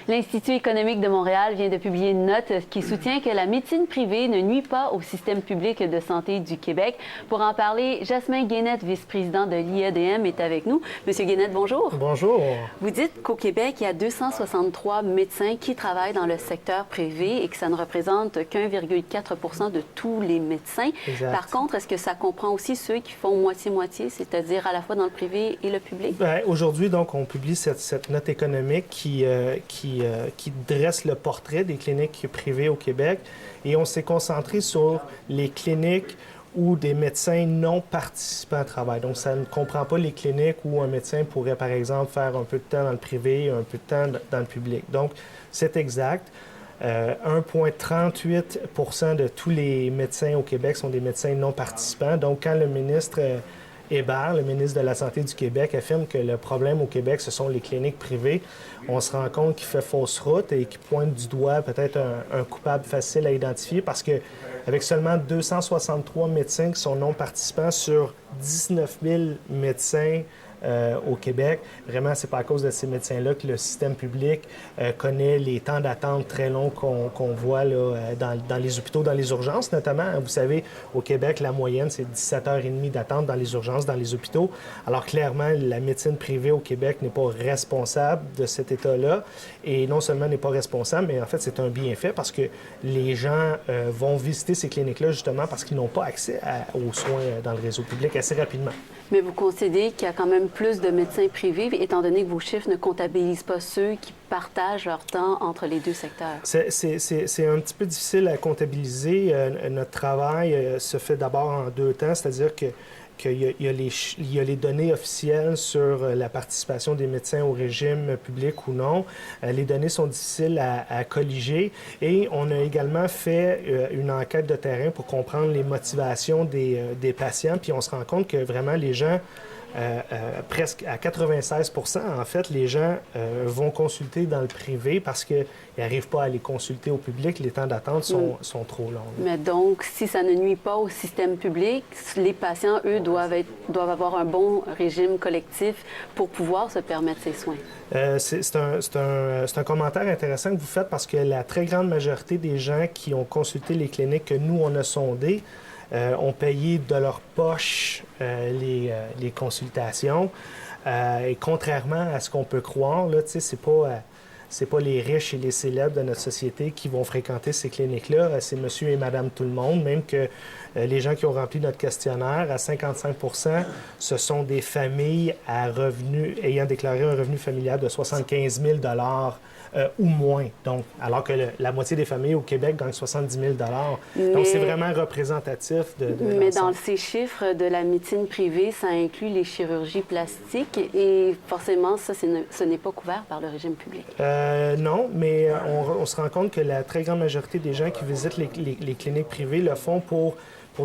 L'Institut économique de Montréal vient de publier une note qui soutient que la médecine privée ne nuit pas au système public de santé du Québec. Pour en parler, Jasmin Guénette, vice-président de l'IEDM, est avec nous. Monsieur Guénette, bonjour. Bonjour. Vous dites qu'au Québec, il y a 263 médecins qui travaillent dans le secteur privé et que ça ne représente qu'1,4 % de tous les médecins. Exact. Par contre, est-ce que ça comprend aussi ceux qui font moitié-moitié, c'est-à-dire à la fois dans le privé et le public? Aujourd'hui, donc, on publie cette note économique qui dresse le portrait des cliniques privées au Québec. Et on s'est concentré sur les cliniques où des médecins non participants travaillent. Donc, ça ne comprend pas les cliniques où un médecin pourrait, par exemple, faire un peu de temps dans le privé et un peu de temps dans le public. Donc, c'est exact. 1,38 % de tous les médecins au Québec sont des médecins non participants. Donc, quand le ministre Hébert, le ministre de la Santé du Québec, affirme que le problème au Québec, ce sont les cliniques privées, on se rend compte qu'il fait fausse route et qu'il pointe du doigt peut-être un coupable facile à identifier parce que avec seulement 263 médecins qui sont non participants sur 19 000 médecins au Québec. Vraiment, c'est pas à cause de ces médecins-là que le système public connaît les temps d'attente très longs qu'on voit là, dans les hôpitaux, dans les urgences notamment. Vous savez, au Québec, la moyenne, c'est 17h30 d'attente dans les urgences, dans les hôpitaux. Alors clairement, la médecine privée au Québec n'est pas responsable de cet état-là. Et non seulement n'est pas responsable, mais en fait, c'est un bienfait parce que les gens vont visiter ces cliniques-là justement parce qu'ils n'ont pas accès aux soins dans le réseau public assez rapidement. Mais vous considérez qu'il y a quand même plus de médecins privés, étant donné que vos chiffres ne comptabilisent pas ceux qui partagent leur temps entre les deux secteurs? C'est un petit peu difficile à comptabiliser. Notre travail se fait d'abord en deux temps, c'est-à-dire qu'il y a les données officielles sur la participation des médecins au régime public ou non. Les données sont difficiles à colliger et on a également fait une enquête de terrain pour comprendre les motivations des patients. Puis on se rend compte que vraiment les gens, presque à 96 % en fait, les gens vont consulter dans le privé parce qu'ils n'arrivent pas à les consulter au public. Les temps d'attente sont trop longs. Mais donc, si ça ne nuit pas au système public, les patients, eux, doivent avoir un bon régime collectif pour pouvoir se permettre ces soins. C'est un commentaire intéressant que vous faites parce que la très grande majorité des gens qui ont consulté les cliniques que nous, on a sondées, ont payé de leur poche les consultations. Et contrairement à ce qu'on peut croire, là, c'est pas les riches et les célèbres de notre société qui vont fréquenter ces cliniques-là. C'est monsieur et madame tout le monde, même que les gens qui ont rempli notre questionnaire, à 55 %, ce sont des familles à revenus ayant déclaré un revenu familial de 75 000 ou moins. Donc, alors que la moitié des familles au Québec gagnent 70 000 Donc, c'est vraiment représentatif de Mais dans ces chiffres de la médecine privée, ça inclut les chirurgies plastiques et forcément, ça, ce n'est pas couvert par le régime public. Non, mais on se rend compte que la très grande majorité des gens qui visitent les cliniques privées le font pour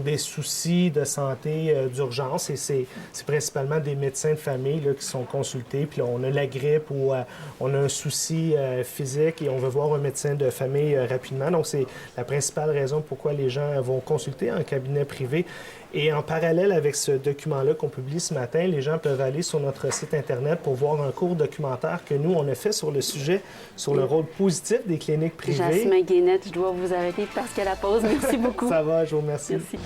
des soucis de santé d'urgence. Et c'est principalement des médecins de famille là, qui sont consultés. Puis là, on a la grippe ou on a un souci physique et on veut voir un médecin de famille rapidement. Donc, c'est la principale raison pourquoi les gens vont consulter un cabinet privé. Et en parallèle avec ce document-là qu'on publie ce matin, les gens peuvent aller sur notre site Internet pour voir un court documentaire que nous, on a fait sur le sujet, sur le rôle positif des cliniques privées. Jasmin Guénette, je dois vous arrêter parce qu'à la pause. Merci beaucoup. Ça va, je vous remercie. Merci.